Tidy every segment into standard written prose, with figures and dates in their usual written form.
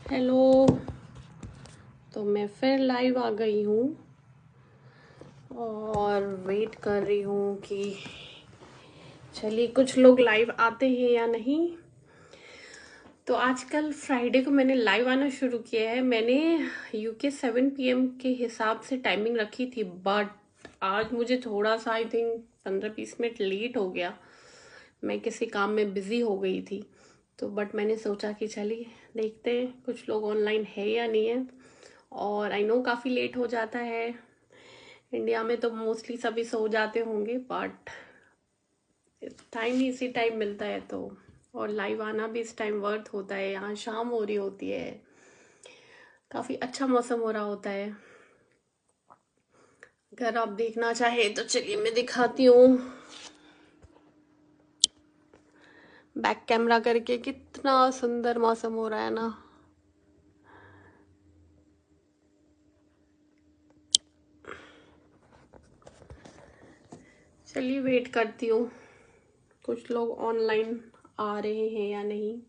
Hello. तो मैं फिर लाइव आ गई हूँ और वेट कर रही हूँ कि चलिए कुछ लोग लाइव आते हैं या नहीं। तो आजकल फ्राइडे को मैंने लाइव आना शुरू किया है। मैंने यूके 7 PM के हिसाब से टाइमिंग रखी थी, बट आज मुझे थोड़ा सा आई थिंक 15-20 मिनट लेट हो गया। मैं किसी काम में बिज़ी हो गई थी, तो बट मैंने सोचा कि चलिए देखते हैं कुछ लोग ऑनलाइन है या नहीं है। और आई नो काफ़ी लेट हो जाता है, इंडिया में तो मोस्टली सभी सो जाते होंगे, बट टाइम ही इसी टाइम मिलता है तो। और लाइव आना भी इस टाइम वर्थ होता है। यहाँ शाम हो रही होती है, काफ़ी अच्छा मौसम हो रहा होता है। अगर आप देखना चाहे तो चलिए मैं दिखाती हूँ बैक कैमरा करके, कितना सुंदर मौसम हो रहा है ना। चलिए वेट करती हूँ कुछ लोग ऑनलाइन आ रहे हैं या नहीं।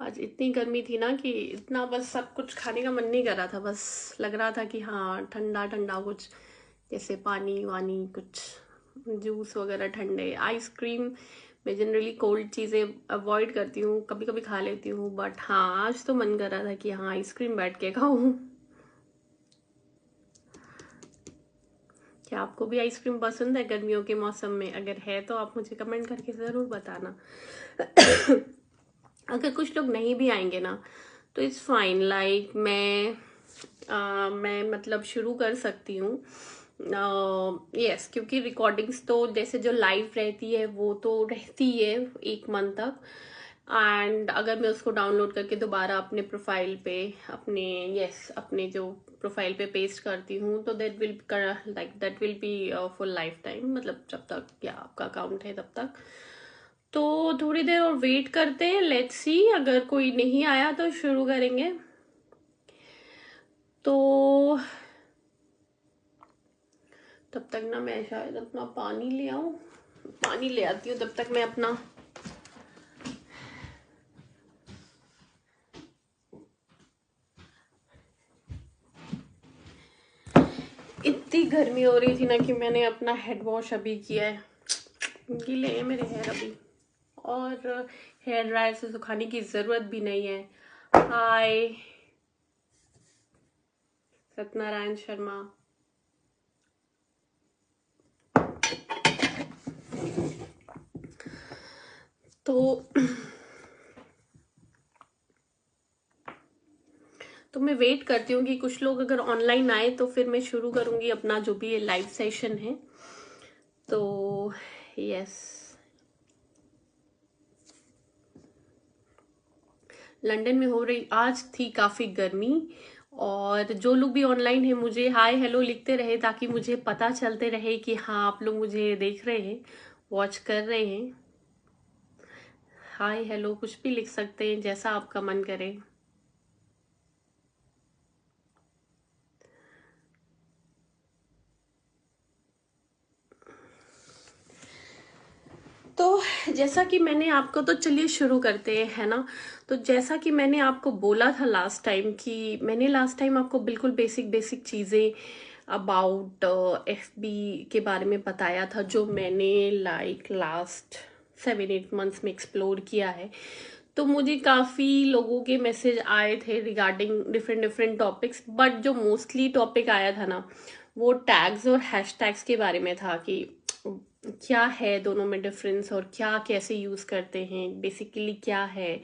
आज इतनी गर्मी थी ना कि इतना बस सब कुछ खाने का मन नहीं कर रहा था। बस लग रहा था कि हाँ ठंडा ठंडा कुछ, जैसे पानी वानी, कुछ जूस वगैरह ठंडे, आइसक्रीम। मैं जनरली कोल्ड चीज़ें अवॉइड करती हूँ, कभी कभी खा लेती हूँ, बट हाँ आज तो मन कर रहा था कि हाँ आइसक्रीम बैठ के खाऊं। क्या आपको भी आइसक्रीम पसंद है गर्मियों के मौसम में? अगर है तो आप मुझे कमेंट करके ज़रूर बताना। अगर कुछ लोग नहीं भी आएंगे ना तो इट्स फाइन, लाइक मैं मतलब शुरू कर सकती हूँ। यस, क्योंकि रिकॉर्डिंग्स तो जैसे जो लाइव रहती है वो तो रहती है 1 मंथ तक। एंड अगर मैं उसको डाउनलोड करके दोबारा अपने प्रोफाइल पे, अपने जो प्रोफाइल पे पेस्ट करती हूँ तो that will be for life time, मतलब जब तक क्या आपका अकाउंट है तब तक। तो थोड़ी देर और वेट करते हैं, लेट्स सी। अगर कोई नहीं आया तो शुरू करेंगे। तो तब तक ना मैं शायद अपना पानी ले आऊं, पानी ले आती हूँ तब तक मैं अपना। इतनी गर्मी हो रही थी ना कि मैंने अपना हेड वॉश अभी किया है। गीले हैं मेरे हेयर अभी, और हेयर ड्रायर से सुखाने की जरूरत भी नहीं है। हाय सत्यनारायण शर्मा। तो तो मैं वेट करती हूँ कि कुछ लोग अगर ऑनलाइन आए तो फिर मैं शुरू करूँगी अपना जो भी ये लाइव सेशन है। तो यस, लंदन में हो रही आज थी काफ़ी गर्मी। और जो लोग भी ऑनलाइन है मुझे हाय हेलो लिखते रहे, ताकि मुझे पता चलते रहे कि हाँ आप लोग मुझे देख रहे हैं, वॉच कर रहे हैं। हाय हेलो कुछ भी लिख सकते हैं, जैसा आपका मन करे। तो जैसा कि मैंने आपको, तो चलिए शुरू करते हैं, है ना। तो जैसा कि मैंने आपको बोला था लास्ट टाइम, कि मैंने लास्ट टाइम आपको बिल्कुल बेसिक बेसिक चीज़ें अबाउट FB के बारे में बताया था, जो मैंने लाइक लास्ट 7-8 मंथ्स में एक्सप्लोर किया है। तो मुझे काफ़ी लोगों के मैसेज आए थे regarding different different topics, but जो मोस्टली टॉपिक आया था ना वो टैग्स और हैशटैग्स के बारे में था, कि क्या है दोनों में डिफरेंस और क्या कैसे यूज़ करते हैं, बेसिकली क्या है।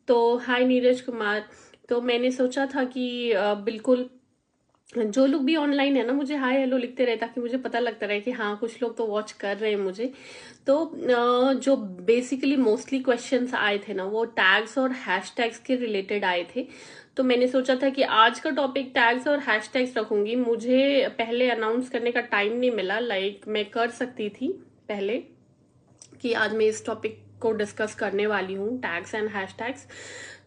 तो हाय नीरज कुमार। तो मैंने सोचा था कि बिल्कुल जो लोग भी ऑनलाइन है ना मुझे हाय हेलो लिखते रहे, ताकि मुझे पता लगता रहे कि हाँ कुछ लोग तो वॉच कर रहे हैं मुझे। तो जो बेसिकली मोस्टली क्वेश्चंस आए थे ना वो टैग्स और हैशटैग्स के रिलेटेड आए थे। तो मैंने सोचा था कि आज का टॉपिक टैग्स और हैशटैग्स रखूंगी। मुझे पहले अनाउंस करने का टाइम नहीं मिला, लाइक मैं कर सकती थी पहले कि आज मैं इस टॉपिक को डिस्कस करने वाली हूँ, टैग्स एंड हैशटैग्स।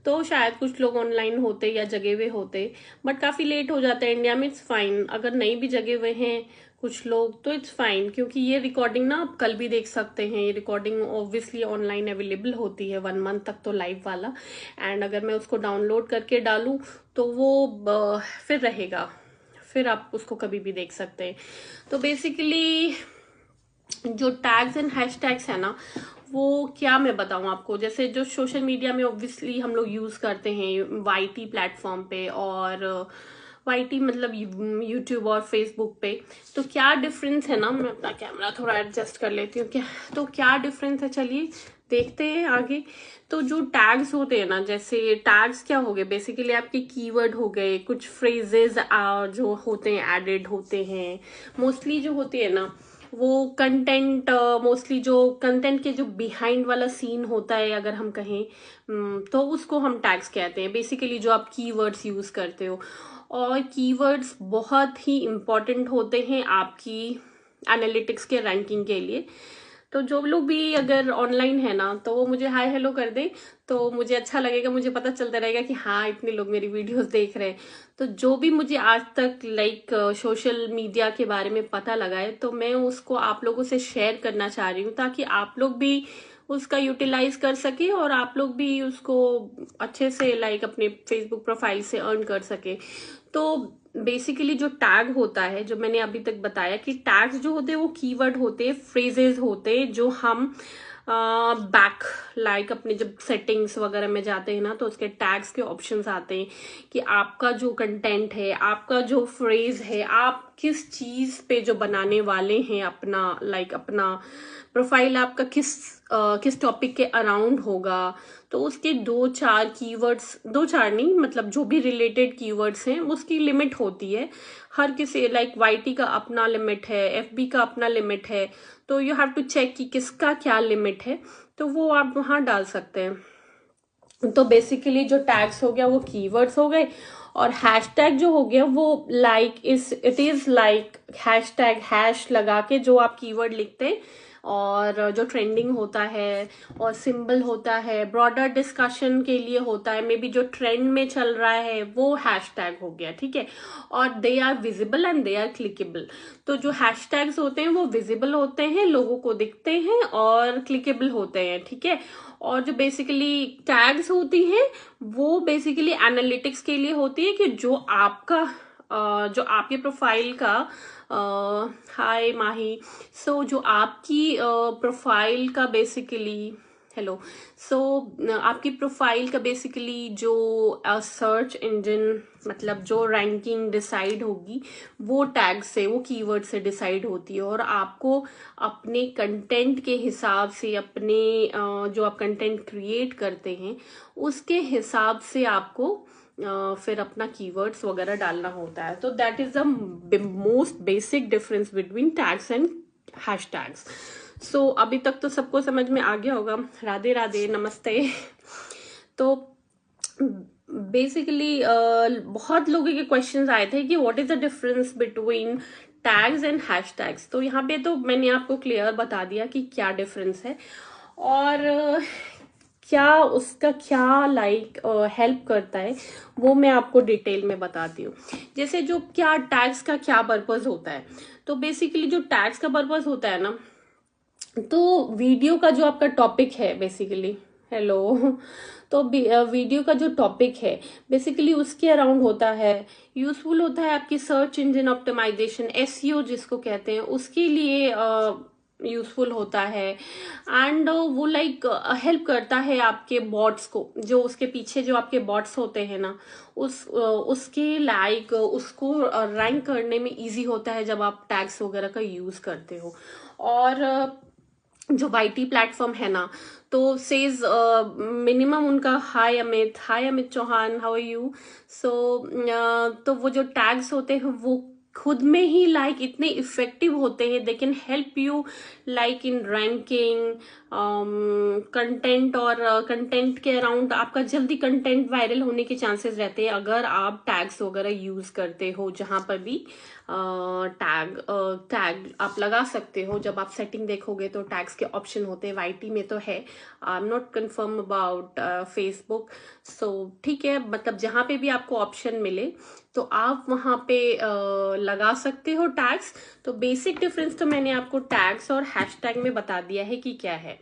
तो शायद कुछ लोग ऑनलाइन होते या जगे हुए होते, बट काफ़ी लेट हो जाता है इंडिया में। इट्स फाइन, अगर नहीं भी जगे हुए हैं कुछ लोग तो इट्स फाइन, क्योंकि ये रिकॉर्डिंग ना आप कल भी देख सकते हैं। ये रिकॉर्डिंग ऑब्वियसली ऑनलाइन अवेलेबल होती है 1 मंथ तक तो लाइव वाला। एंड अगर मैं उसको डाउनलोड करके डालूँ तो वो फिर रहेगा, फिर आप उसको कभी भी देख सकते हैं। तो बेसिकली जो टैग्स एंड हैशटैग्स है ना, वो क्या मैं बताऊं आपको, जैसे जो सोशल मीडिया में ऑब्वियसली हम लोग यूज करते हैं वाईटी प्लेटफॉर्म पे, और वाईटी मतलब यूट्यूब और फेसबुक पे। तो क्या डिफरेंस है ना, मैं अपना कैमरा थोड़ा एडजस्ट कर लेती हूँ। तो क्या डिफरेंस है, चलिए देखते हैं आगे। तो जो टैग्स होते हैं ना, जैसे टैग्स क्या हो गए, बेसिकली आपके कीवर्ड हो गए, कुछ फ्रेजेस जो होते हैं एडेड होते हैं। मोस्टली जो होते हैं ना वो कंटेंट, मोस्टली जो कंटेंट के जो बिहाइंड वाला सीन होता है अगर हम कहें, तो उसको हम टैग्स कहते हैं। बेसिकली जो आप कीवर्ड्स यूज करते हो, और कीवर्ड्स बहुत ही इम्पोर्टेंट होते हैं आपकी एनालिटिक्स के रैंकिंग के लिए। तो जो लोग भी अगर ऑनलाइन है ना, तो वो मुझे हाय हेलो कर दे, तो मुझे अच्छा लगेगा, मुझे पता चलता रहेगा कि हाँ इतने लोग मेरी वीडियोस देख रहे हैं। तो जो भी मुझे आज तक सोशल मीडिया के बारे में पता लगा है, तो मैं उसको आप लोगों से शेयर करना चाह रही हूँ, ताकि आप लोग भी उसका यूटिलाइज कर सके और आप लोग भी उसको अच्छे से अपने फेसबुक प्रोफाइल से अर्न कर सके। तो बेसिकली जो टैग होता है, जो मैंने अभी तक बताया कि टैग्स जो होते हैं वो कीवर्ड होते हैं, फ्रेजेस होते हैं, जो हम बैक अपने जब सेटिंग्स वगैरह में जाते हैं ना, तो उसके टैग्स के ऑप्शंस आते हैं कि आपका जो कंटेंट है, आपका जो फ्रेज है, आप किस चीज पे जो बनाने वाले हैं अपना अपना प्रोफाइल आपका किस टॉपिक के अराउंड होगा। तो उसके 2-4 कीवर्ड्स, 2-4 नहीं, मतलब जो भी रिलेटेड कीवर्ड्स हैं उसकी लिमिट होती है। हर किसी वाईटी का अपना लिमिट है, एफबी का अपना लिमिट है। तो यू हैव टू चेक कि किसका क्या लिमिट है, तो वो आप वहां डाल सकते हैं। तो बेसिकली जो टैग्स हो गया वो कीवर्ड्स हो गए, और हैशटैग जो हो गया वो इट इज हैशटैग, हैश लगा के जो आप कीवर्ड लिखते हैं और जो ट्रेंडिंग होता है और सिंबल होता है, ब्रॉडर डिस्कशन के लिए होता है, मे बी जो ट्रेंड में चल रहा है वो हैशटैग हो गया, ठीक है। और they are visible and they are clickable. तो जो हैशटैग्स होते हैं वो विजिबल होते हैं, लोगों को दिखते हैं, और क्लिकेबल होते हैं, ठीक है। और जो बेसिकली टैग्स होती हैं वो बेसिकली एनालिटिक्स के लिए होती है, कि जो जो आपके प्रोफाइल का, हाय माही, सो जो आपकी प्रोफाइल का बेसिकली, हेलो, सो आपकी प्रोफाइल का बेसिकली जो सर्च इंजन, मतलब जो रैंकिंग डिसाइड होगी वो टैग से, वो कीवर्ड से डिसाइड होती है। और आपको अपने कंटेंट के हिसाब से, अपने जो आप कंटेंट क्रिएट करते हैं उसके हिसाब से आपको फिर अपना कीवर्ड्स वगैरह डालना होता है। तो that is the most basic difference between tags and hashtags. So अभी तक तो सबको समझ में आ गया होगा। राधे राधे, नमस्ते। तो बेसिकली बहुत लोगों के क्वेश्चंस आए थे कि what is the difference between tags and hashtags. तो यहाँ पे तो मैंने आपको क्लियर बता दिया कि क्या डिफरेंस है, और क्या उसका क्या हेल्प करता है, वो मैं आपको डिटेल में बताती हूँ। जैसे जो क्या टैग्स का क्या पर्पस होता है, तो बेसिकली जो टैग्स का पर्पस होता है ना, तो वीडियो का जो आपका टॉपिक है बेसिकली, हेलो, तो वीडियो का जो टॉपिक है बेसिकली उसके अराउंड होता है, यूजफुल होता है आपकी सर्च इंजन ऑप्टिमाइजेशन, एसईओ जिसको कहते हैं, उसके लिए यूजफुल होता है। एंड वो हेल्प करता है आपके बॉट्स को, जो उसके पीछे जो आपके बॉट्स होते हैं ना, उसके उसको रैंक करने में इजी होता है जब आप टैग्स वगैरह का यूज करते हो। और जो वाईटी प्लेटफॉर्म है ना, तो सेज मिनिमम उनका, hi Amit Chauhan, how are you. So तो वो जो टैग्स होते हैं वो खुद में ही इतने इफेक्टिव होते हैं, they can help you in ranking content, और कंटेंट के अराउंड आपका जल्दी कंटेंट वायरल होने के चांसेस रहते हैं अगर आप टैग्स वगैरह यूज करते हो जहां पर भी टैग टैग आप लगा सकते हो। जब आप सेटिंग देखोगे तो टैग्स के ऑप्शन होते हैं, वाईटी में तो है। I am not confirm about Facebook. So ठीक है, मतलब जहाँ पे भी आपको ऑप्शन मिले तो आप वहाँ पे लगा सकते हो टैग्स। तो बेसिक डिफरेंस तो मैंने आपको टैग्स और हैशटैग में बता दिया है कि क्या है।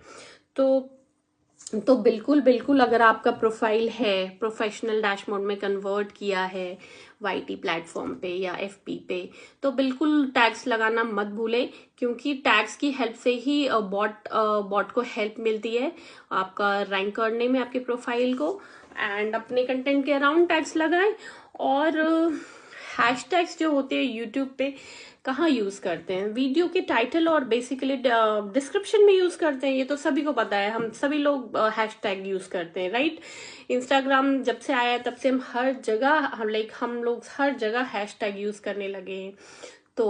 तो बिल्कुल बिल्कुल, अगर आपका प्रोफाइल है, प्रोफेशनल डैशबोर्ड में कन्वर्ट किया है वाईटी प्लेटफॉर्म पे या एफबी पे, तो बिल्कुल टैग्स लगाना मत भूलें, क्योंकि टैग्स की हेल्प से ही बॉट को हेल्प मिलती है आपका रैंक करने में, आपके प्रोफाइल को। एंड अपने कंटेंट के अराउंड टैग्स लगाएं। और हैशटैग्स जो होते हैं यूट्यूब पे कहाँ यूज करते हैं, वीडियो के टाइटल और बेसिकली डिस्क्रिप्शन में यूज करते हैं। ये तो सभी को पता है, हम सभी लोग हैशटैग यूज करते हैं, राइट। इंस्टाग्राम जब से आया है तब से हम हर जगह हम लोग हर जगह हैशटैग यूज करने लगे हैं। तो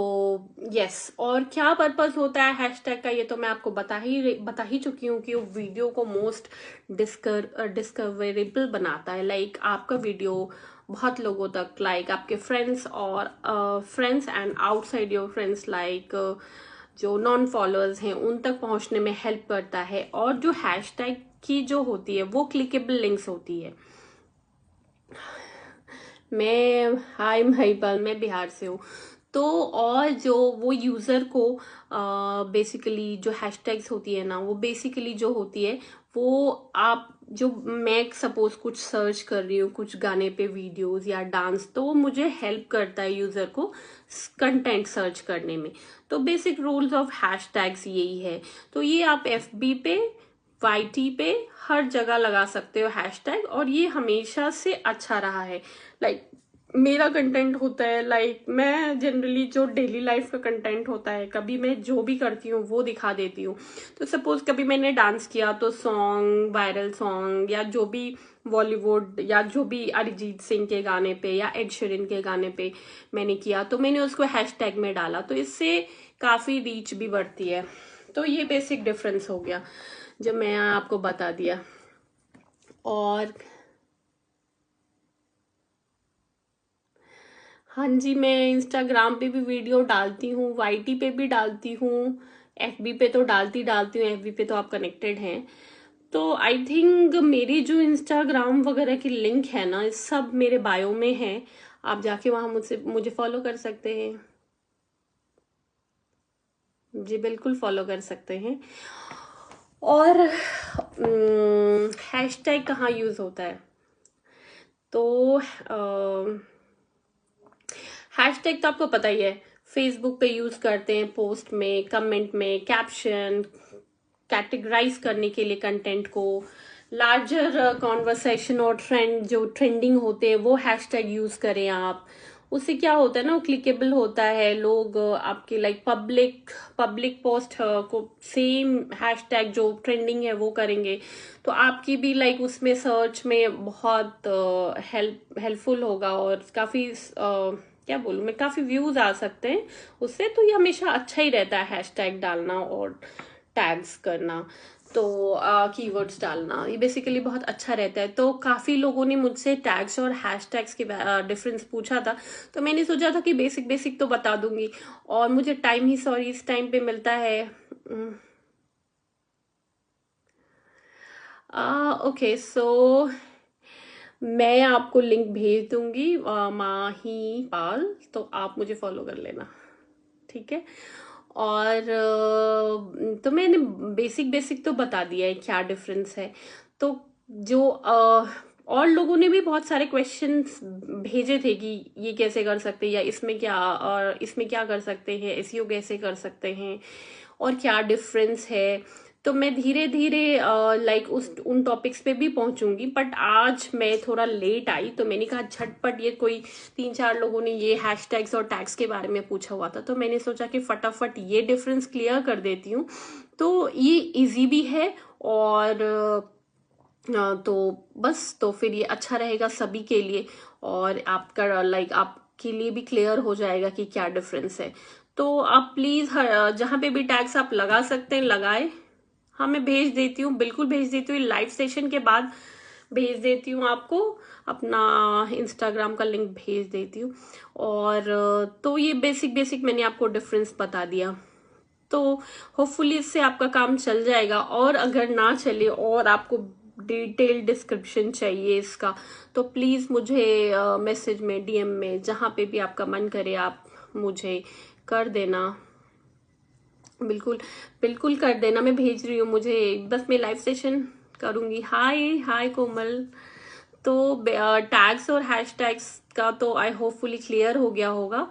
यस, और क्या पर्पस होता है हैशटैग का, ये तो मैं आपको बता ही चुकी हूँ कि वो वीडियो को मोस्ट डिस्कवरेबल बनाता है। लाइक आपका वीडियो बहुत लोगों तक, लाइक आपके फ्रेंड्स और friends and outside your friends, like जो नॉन फॉलोअर्स हैं उन तक पहुंचने में हेल्प करता है। और जो हैशटैग की जो होती है वो क्लिकेबल लिंक्स होती है। हाय महिपाल, मैं बिहार से हूँ। तो और जो वो यूजर को बेसिकली जो हैशटैग्स होती है ना, वो बेसिकली जो होती है वो आप जो मैं सपोज कुछ सर्च कर रही हूँ कुछ गाने पे वीडियोस या डांस, तो वो मुझे हेल्प करता है यूजर को कंटेंट सर्च करने में। तो बेसिक रूल्स ऑफ हैशटैग्स यही है। तो ये आप एफबी पे, वाईटी पे हर जगह लगा सकते हो हैशटैग, और ये हमेशा से अच्छा रहा है। लाइक मेरा कंटेंट होता है, लाइक मैं जनरली जो डेली लाइफ का कंटेंट होता है, कभी मैं जो भी करती हूँ वो दिखा देती हूँ। तो सपोज कभी मैंने डांस किया तो सॉन्ग, वायरल सॉन्ग, या जो भी बॉलीवुड या जो भी अरिजीत सिंह के गाने पे या एड शेरन के गाने पे मैंने किया, तो मैंने उसको हैशटैग में डाला, तो इससे काफी रीच भी बढ़ती है। तो ये बेसिक डिफरेंस हो गया जो मैं आपको बता दिया। और हाँ जी, मैं इंस्टाग्राम पे भी वीडियो डालती हूँ, वाईटी पे भी डालती हूँ, एफबी पे तो डालती हूँ, एफबी पे तो आप कनेक्टेड हैं। तो आई थिंक मेरी जो इंस्टाग्राम वगैरह की लिंक है ना, इस सब मेरे बायो में है। आप जाके वहां मुझे फॉलो कर सकते हैं। जी बिल्कुल फॉलो कर सकते हैं। और हैशटैग कहाँ यूज होता है, तो हैशटैग तो आपको पता ही है, फेसबुक पे यूज करते हैं पोस्ट में, कमेंट में, कैप्शन, कैटेगराइज करने के लिए कंटेंट को, लार्जर कॉन्वर्सेशन और जो ट्रेंडिंग होते हैं वो हैशटैग यूज करें आप। उससे क्या होता है ना, वो क्लिकेबल होता है, लोग आपके लाइक पब्लिक पोस्ट को सेम हैशटैग जो ट्रेंडिंग है वो करेंगे, तो आपकी भी लाइक उसमें सर्च में बहुत हेल्पफुल होगा, और काफी क्या बोलूं मैं, काफी व्यूज आ सकते हैं उससे। तो ये हमेशा अच्छा ही रहता है हैशटैग डालना और टैग्स करना, तो कीवर्ड्स डालना, ये बेसिकली बहुत अच्छा रहता है। तो काफी लोगों ने मुझसे टैग्स और हैशटैग्स के डिफरेंस पूछा था, तो मैंने सोचा था कि बेसिक बेसिक तो बता दूंगी। और मुझे टाइम ही सॉरी इस टाइम पे मिलता है। ओके, सो मैं आपको लिंक भेज दूंगी, माही पाल, तो आप मुझे फॉलो कर लेना, ठीक है। और तो मैंने बेसिक बेसिक तो बता दिया है क्या डिफरेंस है। तो जो और लोगों ने भी बहुत सारे क्वेश्चंस भेजे थे कि ये कैसे कर सकते हैं, या इसमें क्या, और इसमें क्या कर सकते हैं, एसईओ कैसे कर सकते हैं, और क्या डिफरेंस है। तो मैं धीरे धीरे लाइक उन टॉपिक्स पे भी पहुंचूंगी, बट आज मैं थोड़ा लेट आई, तो मैंने कहा झटपट, ये कोई 3-4 लोगों ने ये हैशटैग्स और टैग्स के बारे में पूछा हुआ था, तो मैंने सोचा कि फटाफट ये डिफरेंस क्लियर कर देती हूँ। तो ये इजी भी है, और तो बस, तो फिर ये अच्छा रहेगा सभी के लिए, और आपका लाइक आपके लिए भी क्लियर हो जाएगा कि क्या डिफरेंस है। तो आप प्लीज जहां पे भी टैग्स आप लगा सकते हैं लगाए। हाँ, मैं भेज देती हूँ, बिल्कुल भेज देती हूँ, लाइव सेशन के बाद भेज देती हूँ आपको, अपना इंस्टाग्राम का लिंक भेज देती हूँ। और तो ये बेसिक बेसिक मैंने आपको डिफरेंस बता दिया, तो होपफुली इससे आपका काम चल जाएगा। और अगर ना चले और आपको डिटेल डिस्क्रिप्शन चाहिए इसका, तो प्लीज़ मुझे मैसेज में, डीएम में, जहाँ पे भी आपका मन करे आप मुझे कर देना। बिल्कुल बिल्कुल कर देना, मैं भेज रही हूँ। मुझे बस मैं लाइव सेशन करूँगी। हाय हाय कोमल। तो टैग्स और हैशटैग्स का तो आई होपफुली क्लियर हो गया होगा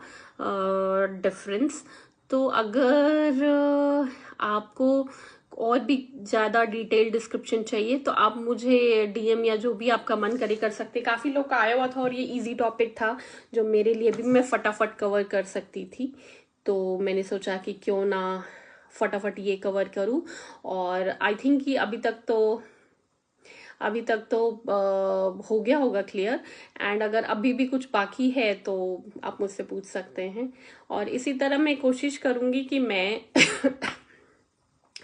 डिफरेंस। तो अगर आपको और भी ज़्यादा डिटेल डिस्क्रिप्शन चाहिए तो आप मुझे डीएम या जो भी आपका मन करे कर सकते। काफ़ी लोग का आया हुआ था और ये इजी टॉपिक था जो मेरे लिए भी मैं फटाफट कवर कर सकती थी, तो मैंने सोचा कि क्यों ना फटाफट ये कवर करूं। और आई थिंक कि अभी तक तो हो गया होगा क्लियर। एंड अगर अभी भी कुछ बाकी है तो आप मुझसे पूछ सकते हैं। और इसी तरह मैं कोशिश करूंगी कि मैं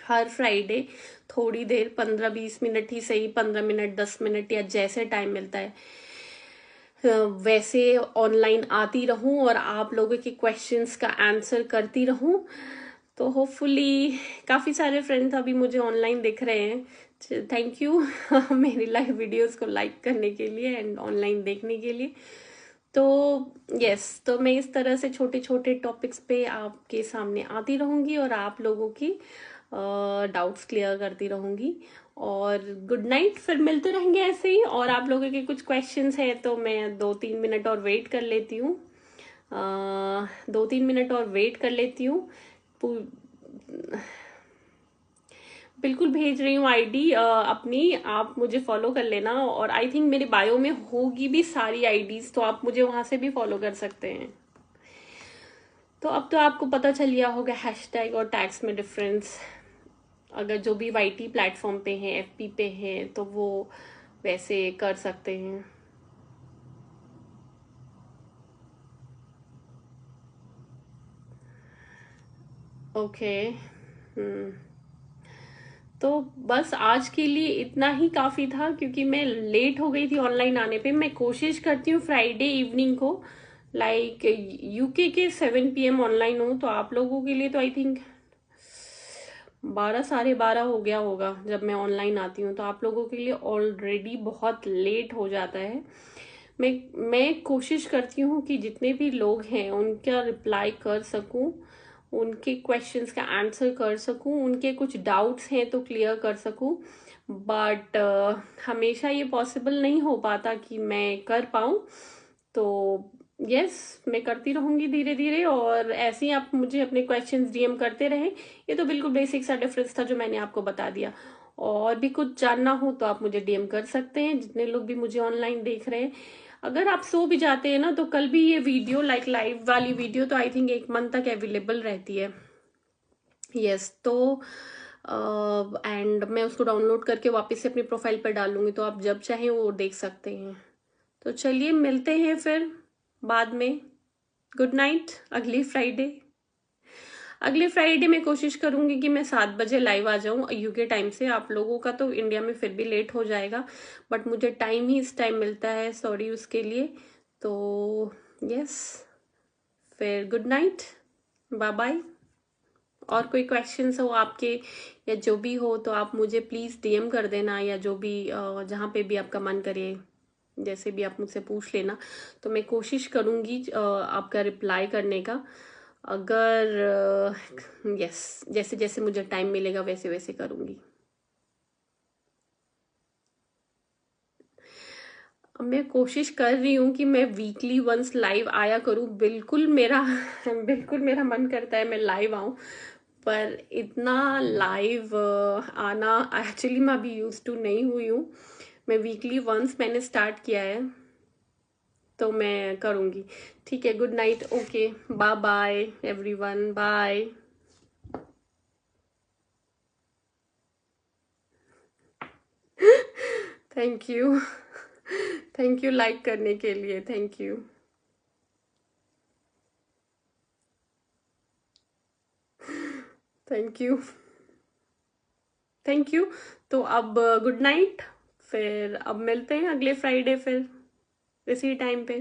हर फ्राइडे थोड़ी देर, 15-20 मिनट ही सही, 15 मिनट, 10 मिनट, या जैसे टाइम मिलता है वैसे ऑनलाइन आती रहूं और आप लोगों के क्वेश्चंस का आंसर करती रहूं। तो होपफुली काफ़ी सारे फ्रेंड्स अभी मुझे ऑनलाइन दिख रहे हैं। थैंक यू मेरी लाइव वीडियोस को लाइक करने के लिए एंड ऑनलाइन देखने के लिए। तो यस, तो मैं इस तरह से छोटे छोटे टॉपिक्स पे आपके सामने आती रहूंगी और आप लोगों की डाउट्स क्लियर करती रहूंगी। और गुड नाइट, फिर मिलते रहेंगे ऐसे ही। और आप लोगों के कुछ क्वेश्चंस हैं तो मैं 2-3 मिनट और वेट कर लेती हूँ, 2-3 मिनट और वेट कर लेती हूँ। बिल्कुल भेज रही हूँ आईडी अपनी, आप मुझे फॉलो कर लेना। और आई थिंक मेरे बायो में होगी भी सारी आईडीज, तो आप मुझे वहां से भी फॉलो कर सकते हैं। तो अब तो आपको पता चल गया होगा हैशटैग और टैग्स में डिफरेंस। अगर जो भी वाईटी प्लेटफॉर्म पे हैं, एफपी पे हैं, तो वो वैसे कर सकते हैं। ओके। हम्म। तो बस आज के लिए इतना ही काफी था, क्योंकि मैं लेट हो गई थी ऑनलाइन आने पे। मैं कोशिश करती हूँ फ्राइडे इवनिंग को, लाइक यूके के 7 PM ऑनलाइन हूँ, तो आप लोगों के लिए तो आई थिंक 12, 12:30 हो गया होगा जब मैं ऑनलाइन आती हूँ। तो आप लोगों के लिए ऑलरेडी बहुत लेट हो जाता है। मैं कोशिश करती हूँ कि जितने भी लोग हैं उनका रिप्लाई कर सकूँ, उनके क्वेश्चंस का आंसर कर सकूँ, उनके कुछ डाउट्स हैं तो क्लियर कर सकूँ। बट हमेशा ये पॉसिबल नहीं हो पाता कि मैं कर पाऊँ। तो यस, मैं करती रहूंगी धीरे धीरे, और ऐसे ही आप मुझे अपने क्वेश्चंस डीएम करते रहें। ये तो बिल्कुल बेसिक सा डिफरेंस था जो मैंने आपको बता दिया। और भी कुछ जानना हो तो आप मुझे डीएम कर सकते हैं, जितने लोग भी मुझे ऑनलाइन देख रहे हैं। अगर आप सो भी जाते हैं ना, तो कल भी ये वीडियो, लाइक लाइव वाली वीडियो, तो आई थिंक 1 मंथ तक अवेलेबल रहती है। यस, तो एंड मैं उसको डाउनलोड करके वापस से अपनी प्रोफाइल पर डाल लूंगी, तो आप जब चाहें वो देख सकते हैं। तो चलिए मिलते हैं फिर बाद में। Good night. अगले फ्राइडे मैं कोशिश करूंगी कि मैं 7 बजे लाइव आ जाऊं यूके टाइम से। आप लोगों का तो इंडिया में फिर भी लेट हो जाएगा, बट मुझे टाइम ही इस टाइम मिलता है, सॉरी उसके लिए। तो यस, फिर गुड नाइट, बाय बाय। और कोई क्वेश्चंस हो आपके या जो भी हो तो आप मुझे प्लीज़ डीएम कर देना, या जो भी जहाँ पे भी आपका मन करे, जैसे भी आप मुझसे पूछ लेना। तो मैं कोशिश करूँगी आपका रिप्लाई करने का। अगर यस, जैसे जैसे मुझे टाइम मिलेगा वैसे वैसे करूँगी। अब मैं कोशिश कर रही हूँ कि मैं वीकली वंस लाइव आया करूँ। बिल्कुल मेरा बिल्कुल मेरा मन करता है मैं लाइव आऊँ, पर इतना लाइव आना एक्चुअली मैं अभी यूज टू नहीं हुई हूँ। मैं वीकली वंस मैंने स्टार्ट किया है, तो मैं करूँगी। ठीक है, good night. Okay, bye bye everyone, bye. Thank you thank you like करने के लिए, thank you. Thank you. Thank you. तो अब गुड नाइट, फिर अब मिलते हैं अगले फ्राइडे फिर इसी टाइम पे।